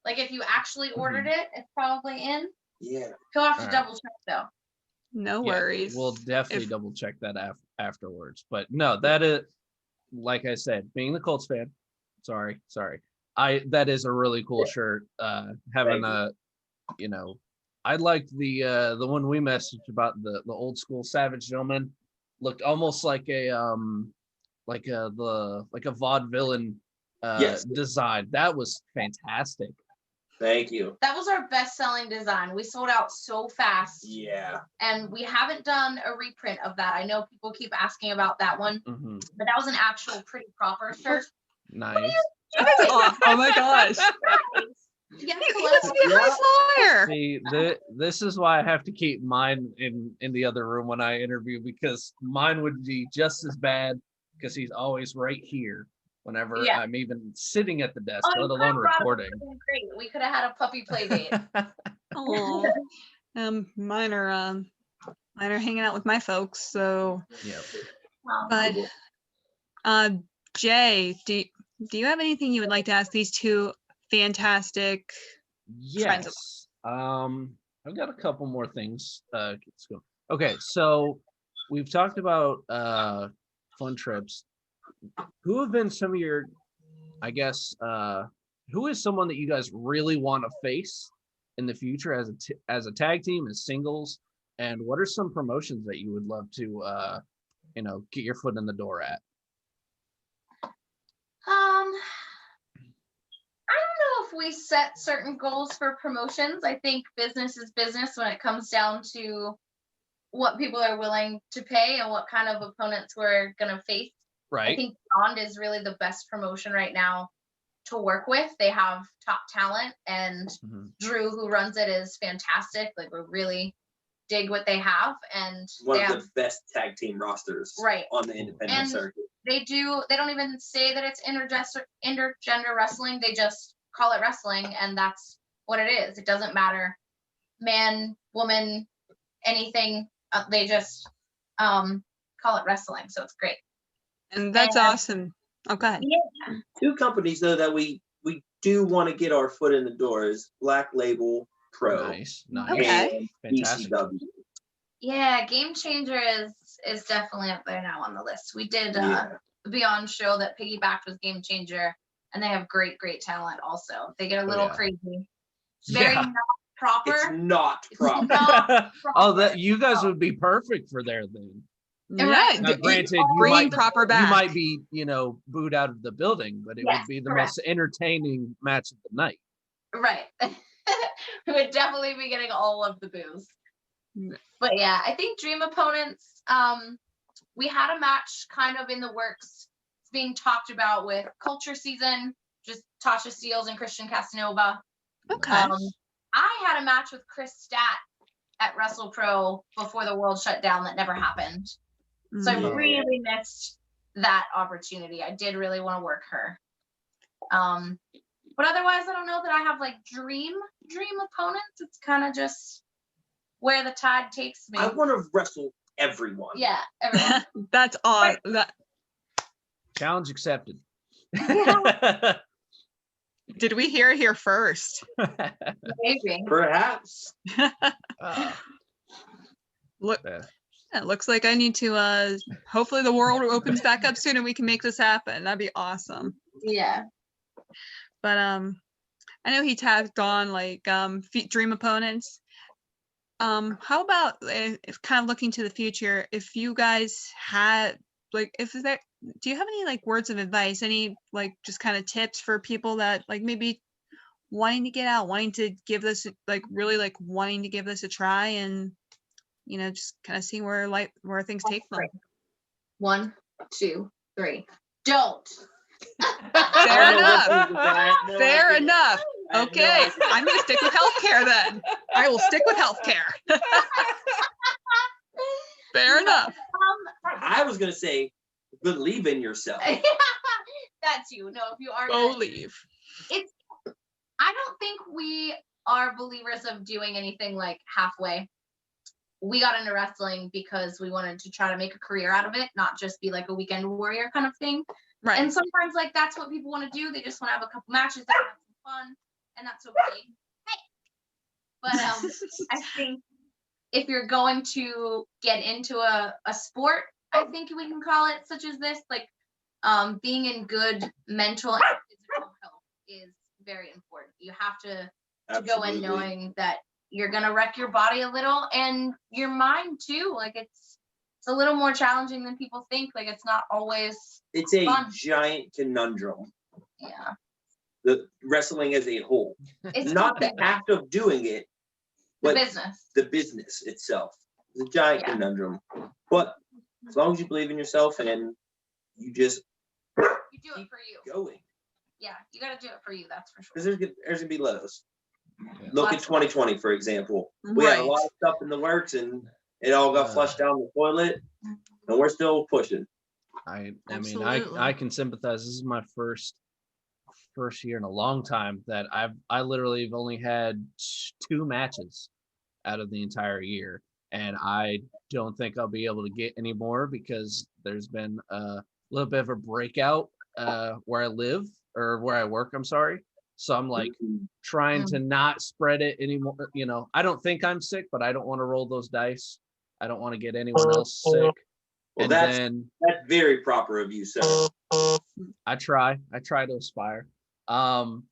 Like if you actually ordered it, it's probably in. Yeah. He'll have to Alright. double check though. no Yeah, worries. We'll definitely If- double check that afterwards. But no, that is, like I said, being the Colts fan. Sorry. That is a really cool shirt. Having Thank I liked the one we messaged about the old school Savage Gentleman. Looked almost like a vaudevillain Yes. design. That was fantastic. Thank you. That was our best-selling design. We sold out so fast, Yeah. and we haven't done a reprint of that. I know people keep asking about that one, Hmm. but that was an actual pretty proper shirt. Nice. oh my gosh. Yeah, He must be a high flyer. See, this is why I have to keep mine in the other room when I interview, because mine would be just as bad because he's always right here whenever Yeah. I'm even sitting at the desk, Oh, let you alone could've brought it. recording. Would've been great. We could have had a puppy play date. Aw. Mine are hanging out with my folks. So, Yeah. but Jay, do you have anything you would like to ask these two fantastic? Friends of- Yes. I've got a couple more things. Let's go. Okay, so we've talked about fun trips. Who have been some of your, I guess, who is someone that you guys really want to face in the future as a tag team, as singles, and what are some promotions that you would love to get your foot in the door at? I don't know if we set certain goals for promotions. I think business is business when it comes down to what people are willing to pay and what kind of opponents we're gonna face. I Right. think Bond is really the best promotion right now to work with. They have top talent, and Mhm. Drew, who runs it, is fantastic. Like we really dig what they have, and One they of have the best tag team rosters right. on the independent And circuit. They don't even say that it's intergender wrestling. They just call it wrestling, and that's what it is. It doesn't matter, man, woman, anything. They just call it wrestling, so it's great. And that's awesome. Okay. Yeah. 2 companies though that we do want to get our foot in the door is Black Label Pro. Nice. Okay. And Fantastic. ECW. Yeah, Game Changer is definitely up there now on the list. We did the Beyond show that piggybacked with Game Changer, and they have great talent also. They get a little crazy. It's very not proper. It's not proper. Not proper. Oh, that you guys would be perfect for there then. Yeah. Now, granted, bringing proper back. You might be, booed out of the building, but it would be the most entertaining match of the night. Right. We would definitely be getting all of the boos. But yeah, I think Dream Opponents, we had a match kind of in the works. It's being talked about with Culture Season, just Tasha Steeles and Christian Casanova. Okay. I had a match with Chris Stat at Wrestle Pro before the world shut down that never happened. So I really missed that opportunity. I did really want to work her. But otherwise, I don't know that I have like dream opponents. It's kind of just where the tide takes me. I want to wrestle everyone. Yeah, everyone. That's awesome. Challenge accepted. Did we hear it here first? Maybe. Perhaps. Look, it looks like I need to. Hopefully, the world opens back up soon and we can make this happen. That'd be awesome. Yeah. But I know he tagged on like dream opponents. How about if kind of looking to the future, if you guys had like, do you have any like words of advice, any like just kind of tips for people that like maybe wanting to get out, wanting to give this like really like wanting to give this a try and just kind of see where things take them. 1, 2, 3. Don't. Fair enough. Fair enough. Okay, I'm going to stick with healthcare then. I will stick with healthcare. Fair enough. I was going to say, believe in yourself. That's you. No, if you are. Believe. I don't think we are believers of doing anything like halfway. We got into wrestling because we wanted to try to make a career out of it, not just be like a weekend warrior kind of thing. Right. And sometimes like that's what people want to do. They just want to have a couple matches, they have some fun, and that's okay. Hey. But I think if you're going to get into a sport, I think we can call it such as this, like being in good mental and physical health is very important. You have to go in knowing that you're gonna wreck your body a little and your mind too. Like it's a little more challenging than people think. Like it's not always It's a fun. giant conundrum. Yeah. The wrestling as a whole. It's Not the act of doing it, the but business. the business itself. It's a giant conundrum. But as long as you believe in yourself and you just You do it for you. going. Yeah, you gotta do it for you, that's for sure. Because there's gonna be lows. Yeah. Look at Lots of 2020, for example. We had a Right. lot of stuff in the works and it all got flushed down the toilet, and we're still pushing. I mean, Absolutely. I can sympathize. This is my first year in a long time that I literally have only had 2 matches out of the entire year, and I don't think I'll be able to get any more because there's been a little bit of a breakout where I live or where I work. I'm sorry. So I'm like trying to not spread it anymore. I don't think I'm sick, but I don't want to roll those dice. I don't want to get anyone else sick. Well, And that's then very proper of you, sir. I try to aspire. And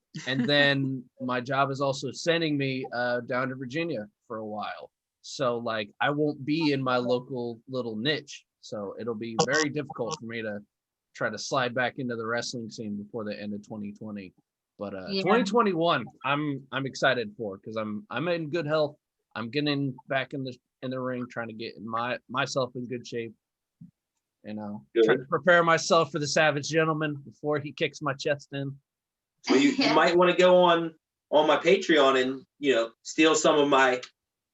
then my job is also sending me down to Virginia for a while. So like I won't be in my local little niche. So it'll be very difficult for me to try to slide back into the wrestling scene before the end of 2020. But 2021, I'm excited for because I'm in good health. I'm getting back in the ring, trying to get myself in good shape. Trying to prepare myself for the Savage Gentleman before he kicks my chest in. Well, you might want to go on my Patreon and steal some of my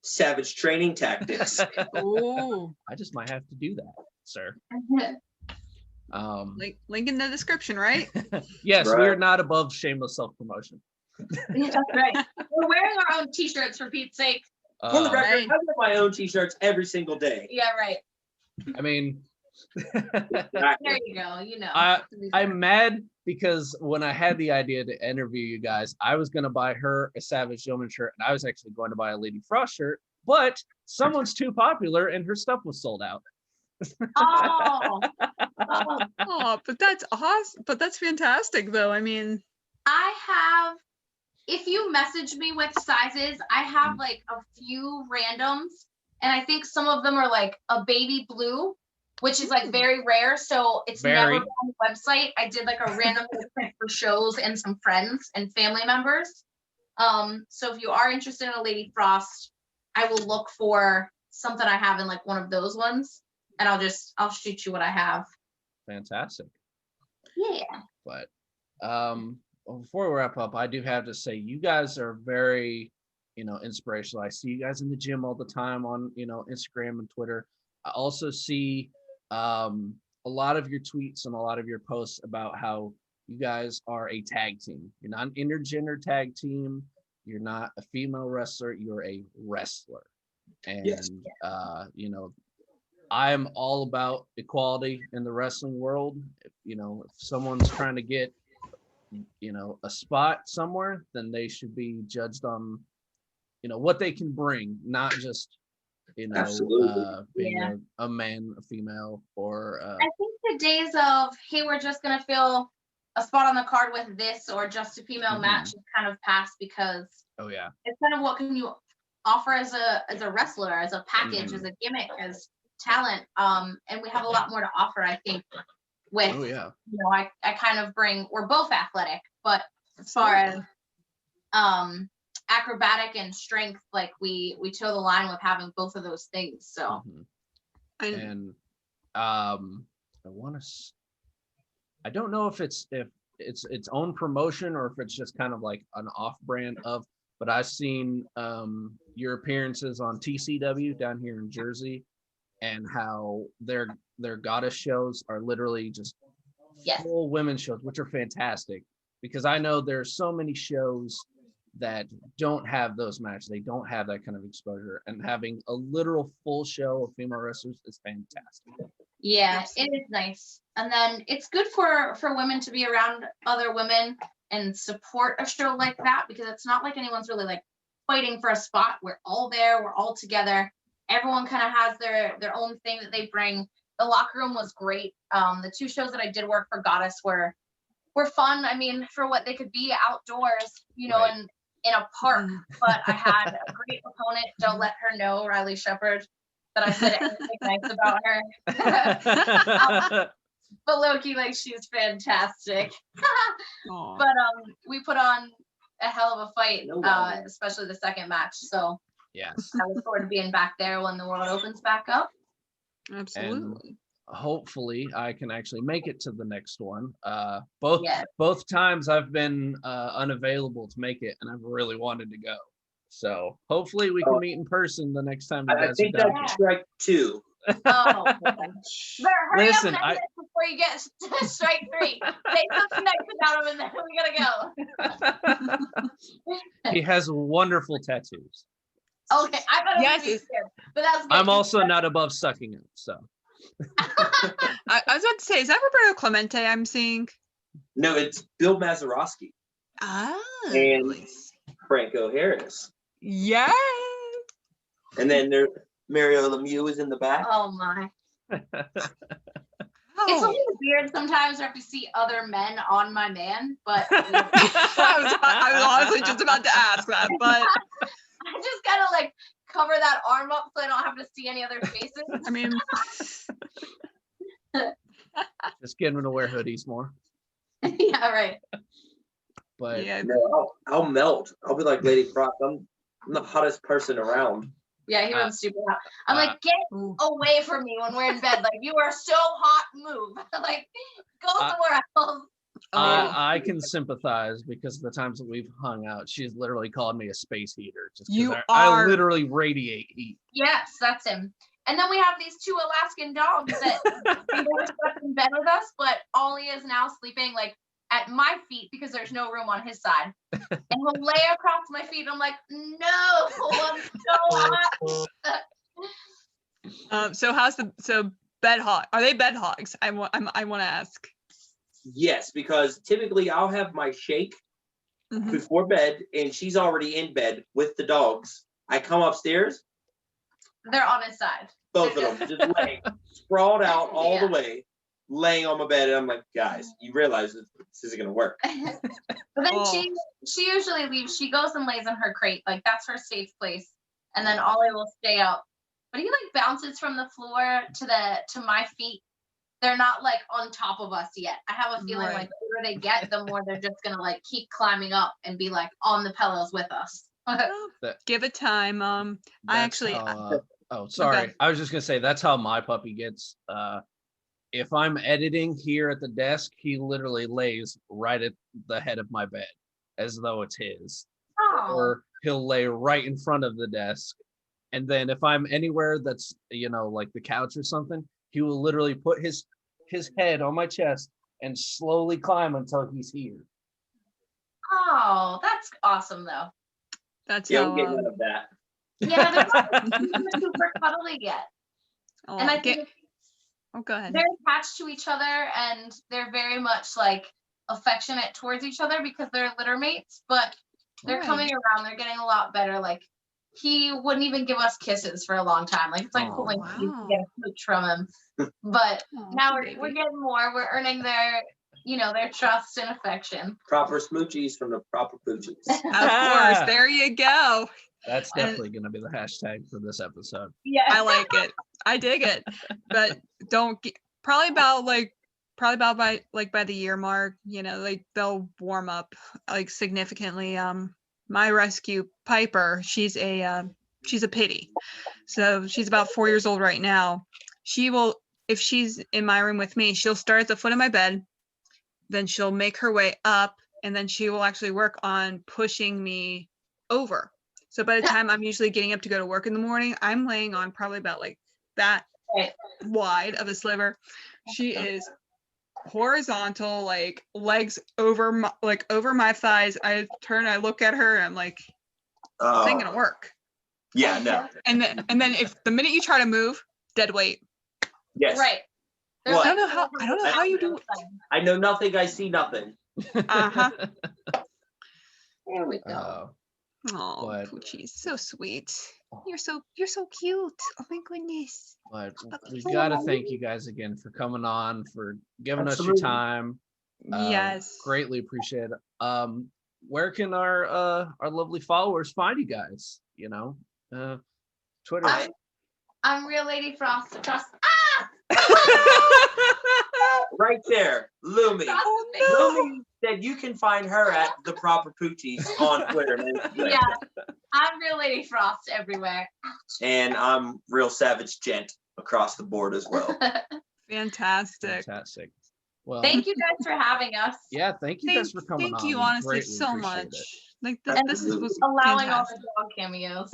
savage training tactics. Ooh. I just might have to do that, sir. Link in the description, right? Yes, we Right. are not above shameless self-promotion. Yeah, that's right. We're wearing our own t-shirts for Pete's sake. For the record, Right. I wear my own t-shirts every single day. Yeah, right. I mean, There you go. You know. I'm mad because when I had the idea to interview you guys, I was going to buy her a Savage Gentleman shirt, and I was actually going to buy a Lady Frost shirt, but someone's too popular and her stuff was sold out. Oh. Oh, but that's awesome. But that's fantastic, though. I mean, I have, if you message me with sizes, I have like a few randoms, and I think some of them are like a baby blue, which is like very rare. So it's never Very. on the website. I did like a random print for shows and some friends and family members. So if you are interested in a Lady Frost, I will look for something I have in like one of those ones, and I'll shoot you what I have. Fantastic. Yeah. But before we wrap up, I do have to say you guys are very, inspirational. I see you guys in the gym all the time on, Instagram and Twitter. I also see a lot of your tweets and a lot of your posts about how you guys are a tag team. You're not an intergender tag team. You're not a female wrestler. You're a wrestler. And, Yes. I'm all about equality in the wrestling world. If someone's trying to get, a spot somewhere, then they should be judged on, what they can bring, not just, Absolutely. being Yeah. a man, a female, or I think the days of, hey, we're just gonna fill a spot on the card with this or just a female Mhm. match is kind of past, because oh yeah, it's kind of what can you offer as a wrestler, as a package, Mhm. as a gimmick, as talent. And we have a lot more to offer, I think, with oh yeah, I kind of bring, we're both athletic, but as far as acrobatic and strength, like we toe the line with having both of those things. So Mhm. I, And I don't know if it's its own promotion or if it's just kind of like an off-brand of, but I've seen your appearances on TCW down here in Jersey, and how their goddess shows are literally just yes, full women's shows, which are fantastic, because I know there's so many shows that don't have those matches. They don't have that kind of exposure, and having a literal full show of female wrestlers is fantastic. yeah, it is nice. And then it's good for women to be around other women and support a show like that, because it's not like anyone's really like fighting for a spot. We're all there, we're all together. Everyone kind of has their own thing that they bring. The locker room was great. The two shows that I did work for Goddess were fun. I mean, for what they could be outdoors, Right. in a park. But I had a great opponent. Don't let her know, Riley Shepard, that I said anything nice about her. But low-key, like, she's fantastic. aw. But we put on a hell of a fight, No doubt. especially the second match. So Yes. I look forward to being back there when the world opens back up. Absolutely. Hopefully I can actually make it to the next one. Both Yes. both times I've been unavailable to make it, and I've really wanted to go. So hopefully we can meet in person the next time you I guys think are down that's here. strike two. Oh, better hurry Listen, up and end it before you get to strike three. Say something nice about him, and then we gotta go. He has wonderful tattoos. Okay, I thought it Yes, was me too, but that's good. I'm also not above sucking him, so. I was about to say, is that Roberto Clemente I'm seeing? No, it's Bill Mazeroski, Ah. And- Franco Harris. Yes. And then there Mario Lemieux is in the back. Oh my. It's a Oh. little weird sometimes after see other men on my man, but I was honestly just about to ask that, but I just gotta like cover that arm up so I don't have to see any other faces. I mean, Just getting him to wear hoodies more. Yeah, right. But yeah. No, I'll melt. I'll be like Lady Frost. I'm the hottest person around. Yeah, he runs super hot. I'm like, get Ooh. away from me when we're in bed. Like, you are so hot, move. Like, go somewhere else. I can sympathize, because the times that we've hung out, she's literally called me a space heater. Just 'cause You I are- literally radiate heat. Yes, that's him. And then we have these 2 Alaskan dogs that never slept in bed with us, but Ollie is now sleeping like at my feet because there's no room on his side. And he'll lay across my feet. I'm like, no, I'm so hot. So bed hog? Are they bed hogs? I want to ask. Yes, because typically I'll have my shake Mhm. before bed, and she's already in bed with the dogs. I come upstairs, They're on his side. both of them just laying, sprawled out all Yeah. the way, laying on my bed, and I'm like, guys, you realize this isn't gonna work. But then Oh. she usually leaves. She goes and lays in her crate. Like that's her safe place. And then Ollie will stay out. But he like bounces from the floor to my feet. They're not like on top of us yet. I have a feeling Right. like the older they get, the more they're just gonna like keep climbing up and be like on the pillows with us. Well, give it time. I That's actually. oh, sorry. Okay. I was just gonna say that's how my puppy gets. If I'm editing here at the desk, he literally lays right at the head of my bed as though it's his. Oh, Or he'll lay right in front of the desk. And then if I'm anywhere that's, like the couch or something, he will literally put his head on my chest and slowly climb until he's here. oh, that's awesome though. That's Yeah, how. we get none of that. Yeah, they're not super cuddly yet. Oh, And I think go ahead. they're attached to each other and they're very much like affectionate towards each other because they're litter mates, but they're Right. coming around. They're getting a lot better. Like he wouldn't even give us kisses for a long time. Like it's like Oh, pulling teeth wow. to get a smooch from him. But Oh, now baby. we're getting more. We're earning their trust and affection. Proper smoochies from the proper poochies. Of course. There you go. That's And- definitely going to be the hashtag for this episode. Yeah. I like it. I dig it. But probably about by the year mark, like they'll warm up like significantly. My rescue Piper, she's a pity. So she's about 4 years old right now. She will, if she's in my room with me, she'll start at the foot of my bed, then she'll make her way up, and then she will actually work on pushing me over. So by the time I'm usually getting up to go to work in the morning, I'm laying on probably about like that Right. wide of a sliver. She is horizontal, like legs over my thighs. I turn, I look at her, and I'm like, this ain't gonna work. Yeah, no. And then if the minute you try to move, dead weight. Yes. Right. They're What? I don't know how you do it. I know nothing, I see nothing. Uh-huh. There we go. Oh, But- Poochie's so sweet. You're so cute. Oh my goodness. But we Oh. got to thank you guys again for coming on, for giving us your Absolutely. time. Yes. Greatly appreciate it. Where can our lovely followers find you guys? Twitter. I'm Real Lady Frost across. Right there, Lumi. Across Oh, the face. no. Lumi said you can find her at the proper poochies on Twitter. and Instagram. Yeah, I'm Real Lady Frost everywhere. And I'm Real Savage Gent across the board as well. Fantastic. Fantastic. Well, Thank you guys for having us. yeah, thank you guys for coming Thank on. you, We honestly, greatly so appreciate much. it. Like And this was allowing all fantastic. the dog cameos.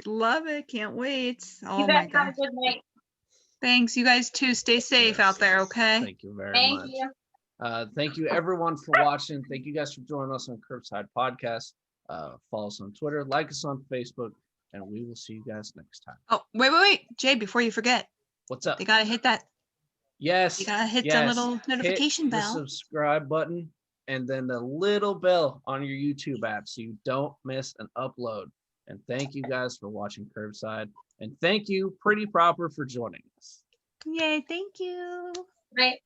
Love it. Can't wait. Oh You my guys have god. a good night. Thanks. You guys too. Stay safe Yes. out there, okay? Thank you very Thank much. you. Thank you everyone for watching. Thank you guys for joining us on Kirbside Podcast. Follow us on Twitter, like us on Facebook, and we will see you guys next time. Oh, wait. Jay, before you forget, What's up? you gotta hit that. Yes. You gotta hit yes. the little notification Hit the bell. subscribe button and then the little bell on your YouTube app so you don't miss an upload. And thank you guys for watching Kirbside. And thank you, Pretty Proper, for joining us. Yay, thank you. Right.